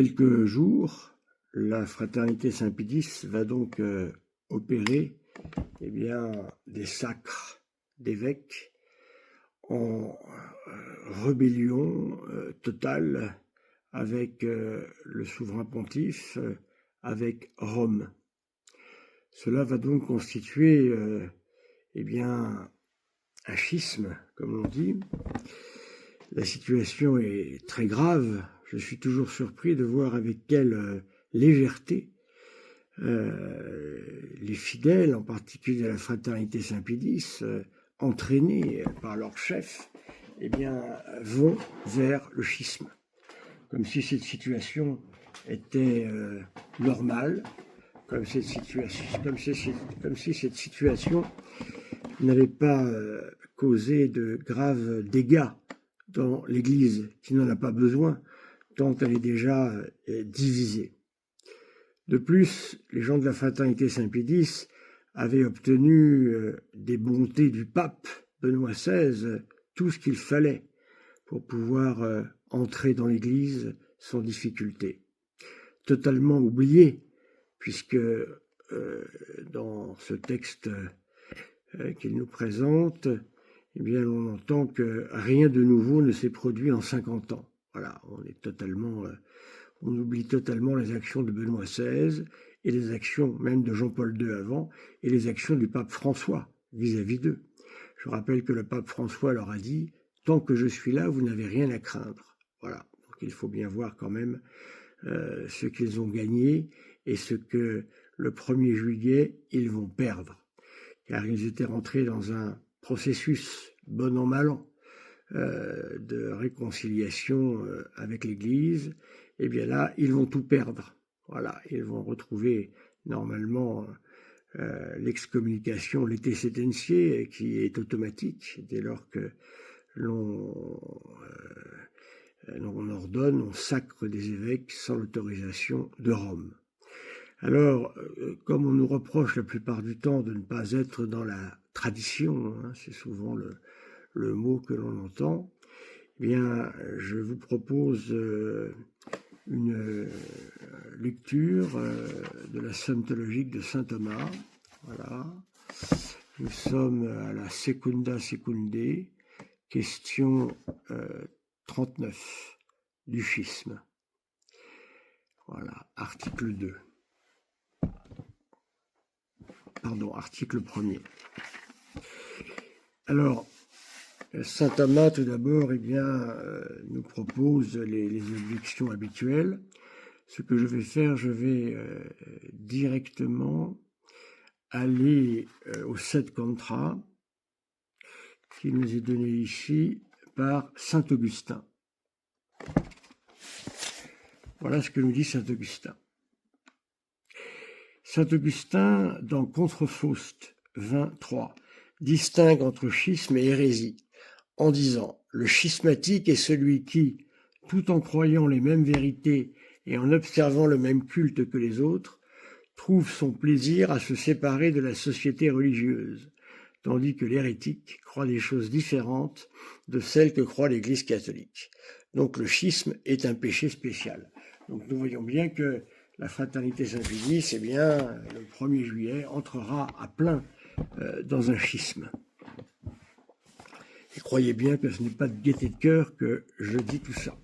quelques jours, la fraternité Saint-Pédis va donc opérer des sacres d'évêques en rébellion totale avec le souverain pontife, avec Rome. Cela va donc constituer un schisme, comme on dit. La situation est très grave. Je suis toujours surpris de voir avec quelle légèreté les fidèles, en particulier de la fraternité Saint-Pédis, entraînés par leur chef, vont vers le schisme. Comme si cette situation était normale, comme si cette situation n'avait pas causé de graves dégâts dans l'Église, qui n'en a pas besoin, tant elle est déjà divisée. De plus, les gens de la fraternité Saint-Pédis avaient obtenu des bontés du pape Benoît XVI tout ce qu'il fallait pour pouvoir entrer dans l'Église sans difficulté. Totalement oublié, puisque dans ce texte qu'il nous présente, on entend que rien de nouveau ne s'est produit en 50 ans. Voilà, on oublie totalement les actions de Benoît XVI et les actions même de Jean-Paul II avant et les actions du pape François vis-à-vis d'eux. Je rappelle que le pape François leur a dit « Tant que je suis là, vous n'avez rien à craindre ». Voilà, donc il faut bien voir quand même ce qu'ils ont gagné et ce que le 1er juillet, ils vont perdre. Car ils étaient rentrés dans un processus, bon an, mal an, de réconciliation avec l'Église. Et bien là, ils vont tout perdre. Voilà, ils vont retrouver normalement l'excommunication, l'été sétencier, qui est automatique dès lors que l'on ordonne, on sacre des évêques sans l'autorisation de Rome. Alors, comme on nous reproche la plupart du temps de ne pas être dans la tradition, c'est souvent le mot que l'on entend, je vous propose une lecture de la Sontologique de saint Thomas. Voilà. Nous sommes à la Secunda Secundae, question 39 du schisme. Voilà, article 2. Pardon, article 1er. Alors, saint Thomas, tout d'abord, nous propose les objections habituelles. Ce que je vais faire, je vais directement aller au 7 contra qui nous est donné ici par saint Augustin. Voilà ce que nous dit saint Augustin. Saint Augustin, dans Contre Faust 23, distingue entre schisme et hérésie, en disant « Le schismatique est celui qui, tout en croyant les mêmes vérités et en observant le même culte que les autres, trouve son plaisir à se séparer de la société religieuse, tandis que l'hérétique croit des choses différentes de celles que croit l'Église catholique. » Donc le schisme est un péché spécial. Donc nous voyons bien que la fraternité Saint-Pédis, le 1er juillet, entrera à plein dans un schisme. Et croyez bien que ce n'est pas de gaieté de cœur que je dis tout ça.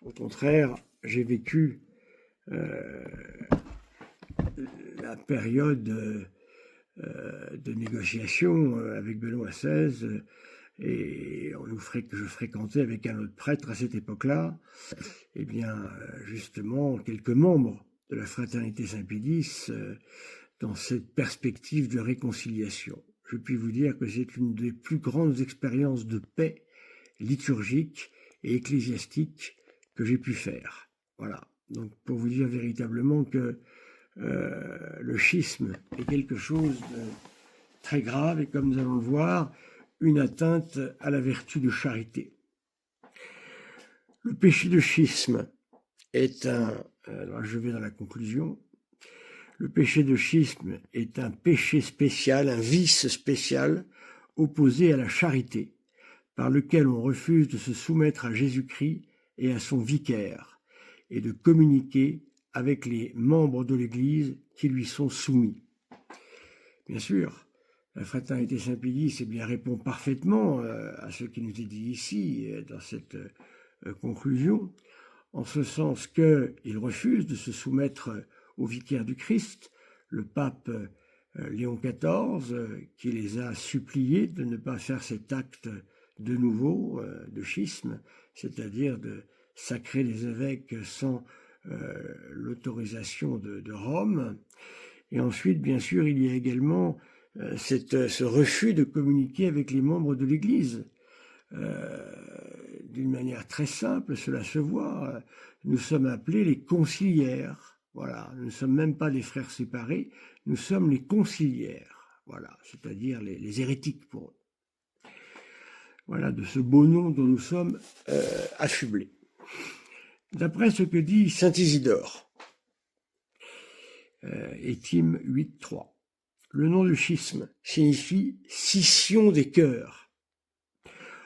Au contraire, j'ai vécu la période de négociation avec Benoît XVI et que je fréquentais avec un autre prêtre à cette époque-là, justement, quelques membres de la fraternité Saint-Pédis dans cette perspective de réconciliation. Je puis vous dire que c'est une des plus grandes expériences de paix liturgique et ecclésiastique que j'ai pu faire. Voilà. Donc, pour vous dire véritablement que le schisme est quelque chose de très grave et, comme nous allons le voir, une atteinte à la vertu de charité. Le péché de schisme est alors je vais dans la conclusion. Le péché de schisme est un péché spécial, un vice spécial opposé à la charité, par lequel on refuse de se soumettre à Jésus-Christ et à son vicaire, et de communiquer avec les membres de l'Église qui lui sont soumis. Bien sûr, la fraternité Saint-Pédis répond parfaitement à ce qui nous est dit ici, dans cette conclusion, en ce sens qu'il refuse de se soumettre au vicaire du Christ, le pape Léon XIV, qui les a suppliés de ne pas faire cet acte de nouveau de schisme, c'est-à-dire de sacrer les évêques sans l'autorisation de Rome. Et ensuite, bien sûr, il y a également ce refus de communiquer avec les membres de l'Église. D'une manière très simple, cela se voit. Nous sommes appelés les conciliaires. Voilà, nous ne sommes même pas des frères séparés, nous sommes les conciliaires. Voilà, c'est-à-dire les hérétiques pour eux. Voilà, de ce beau nom dont nous sommes affublés. D'après ce que dit saint Isidore, Étime 8.3, le nom de schisme signifie scission des cœurs.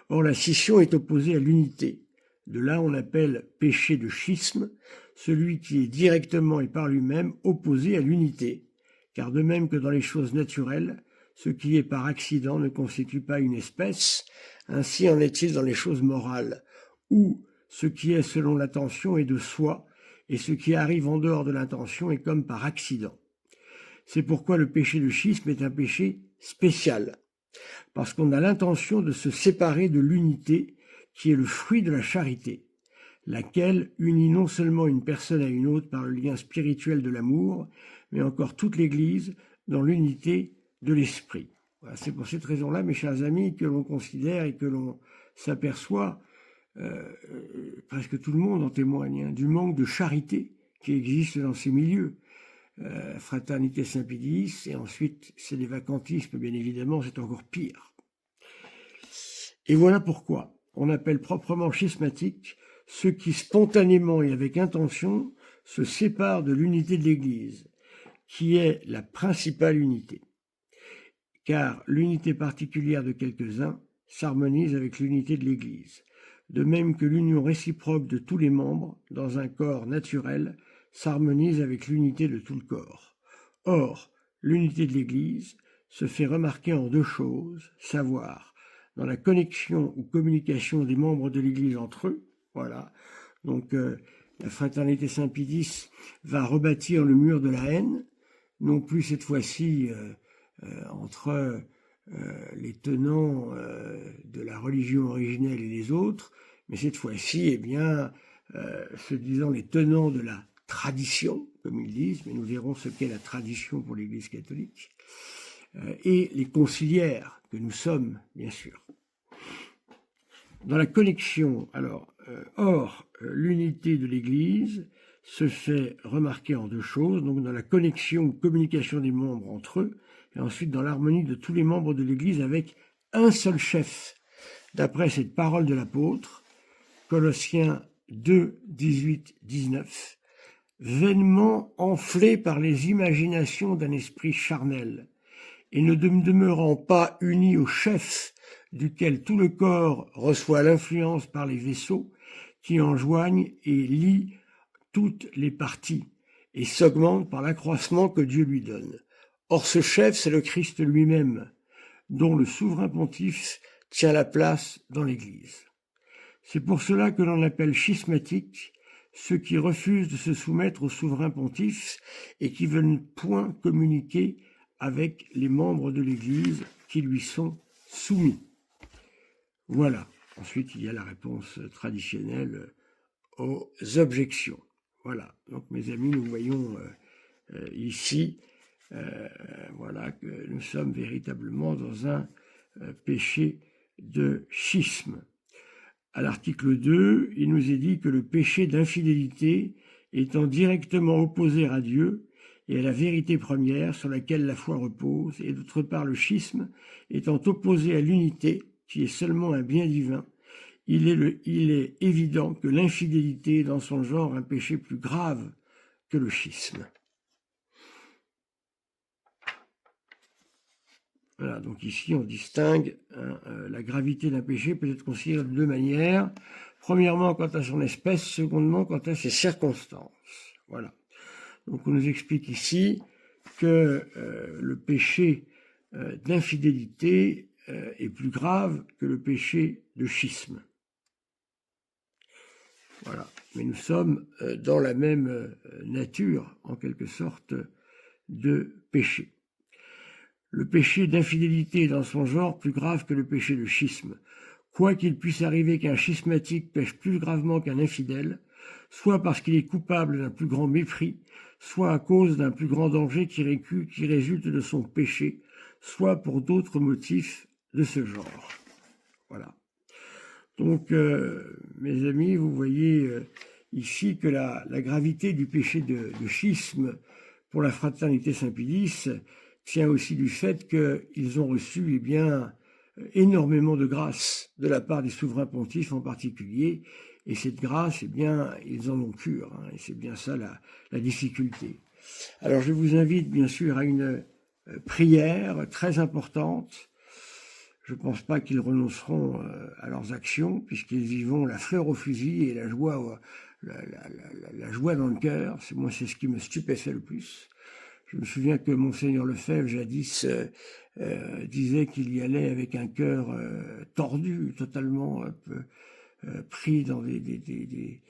Or, la scission est opposée à l'unité. De là, on appelle péché de schisme celui qui est directement et par lui-même opposé à l'unité, car de même que dans les choses naturelles, ce qui est par accident ne constitue pas une espèce, ainsi en est-il dans les choses morales, où ce qui est selon l'intention est de soi, et ce qui arrive en dehors de l'intention est comme par accident. C'est pourquoi le péché de schisme est un péché spécial, parce qu'on a l'intention de se séparer de l'unité qui est le fruit de la charité, laquelle unit non seulement une personne à une autre par le lien spirituel de l'amour, mais encore toute l'Église dans l'unité de l'esprit. Voilà, c'est pour cette raison-là, mes chers amis, que l'on considère et que l'on s'aperçoit, presque tout le monde en témoigne, du manque de charité qui existe dans ces milieux. Fraternité Saint-Pédis, et ensuite c'est des vacantismes, bien évidemment, c'est encore pire. Et voilà pourquoi on appelle proprement schismatique ceux qui spontanément et avec intention se séparent de l'unité de l'Église, qui est la principale unité. Car l'unité particulière de quelques-uns s'harmonise avec l'unité de l'Église, de même que l'union réciproque de tous les membres dans un corps naturel s'harmonise avec l'unité de tout le corps. Or, l'unité de l'Église se fait remarquer en deux choses, savoir dans la connexion ou communication des membres de l'Église entre eux. Voilà. Donc, la fraternité Saint-Pédis va rebâtir le mur de la haine, non plus cette fois-ci entre les tenants de la religion originelle et les autres, mais cette fois-ci, se disant les tenants de la tradition, comme ils disent, mais nous verrons ce qu'est la tradition pour l'Église catholique, et les conciliaires que nous sommes, bien sûr. Dans la connexion, l'unité de l'Église se fait remarquer en deux choses, donc dans la connexion ou communication des membres entre eux, et ensuite dans l'harmonie de tous les membres de l'Église avec un seul chef, d'après cette parole de l'apôtre, Colossiens 2, 18, 19, vainement enflés par les imaginations d'un esprit charnel, et ne demeurant pas unis au chef, duquel tout le corps reçoit l'influence par les vaisseaux, qui en joignent et lient toutes les parties, et s'augmentent par l'accroissement que Dieu lui donne. Or ce chef, c'est le Christ lui-même, dont le souverain pontife tient la place dans l'Église. C'est pour cela que l'on appelle schismatiques ceux qui refusent de se soumettre au souverain pontife et qui veulent point communiquer avec les membres de l'Église qui lui sont soumis. Voilà. Ensuite, il y a la réponse traditionnelle aux objections. Voilà. Donc, mes amis, nous voyons ici que nous sommes véritablement dans un péché de schisme. À l'article 2, il nous est dit que le péché d'infidélité étant directement opposé à Dieu et à la vérité première sur laquelle la foi repose, et d'autre part le schisme étant opposé à l'unité, qui est seulement un bien divin, il est évident que l'infidélité est dans son genre un péché plus grave que le schisme. Voilà, donc ici on distingue la gravité d'un péché peut être considérée de deux manières. Premièrement, quant à son espèce, secondement, quant à ses circonstances. Voilà. Donc on nous explique ici que le péché d'infidélité est plus grave que le péché de schisme. Voilà. Mais nous sommes dans la même nature, en quelque sorte, de péché. Le péché d'infidélité est dans son genre plus grave que le péché de schisme. Quoi qu'il puisse arriver qu'un schismatique pêche plus gravement qu'un infidèle, soit parce qu'il est coupable d'un plus grand mépris, soit à cause d'un plus grand danger qui résulte de son péché, soit pour d'autres motifs de ce genre. Voilà. Donc, mes amis, vous voyez ici que la gravité du péché de schisme pour la fraternité Saint-Pédis tient aussi du fait qu'ils ont reçu énormément de grâce de la part des souverains pontifes en particulier, et cette grâce, ils en ont cure, hein, et c'est bien ça la difficulté. Alors je vous invite bien sûr à une prière très importante. Je ne pense pas qu'ils renonceront à leurs actions, puisqu'ils vivront la fleur au fusil et la joie dans le cœur. Moi, c'est ce qui me stupéfait le plus. Je me souviens que Monseigneur Lefebvre, jadis, disait qu'il y allait avec un cœur tordu, totalement pris dans des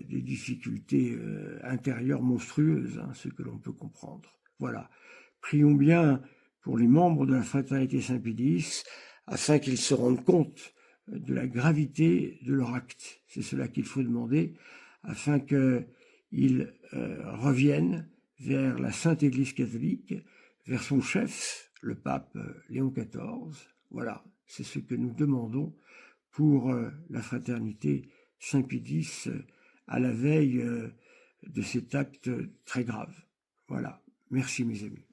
difficultés intérieures monstrueuses, hein, ce que l'on peut comprendre. Voilà. Prions bien pour les membres de la fraternité Saint-Pédis, afin qu'ils se rendent compte de la gravité de leur acte. C'est cela qu'il faut demander, afin qu'ils reviennent vers la Sainte Église catholique, vers son chef, le pape Léon XIV. Voilà, c'est ce que nous demandons pour la fraternité Saint-Pédis à la veille de cet acte très grave. Voilà, merci mes amis.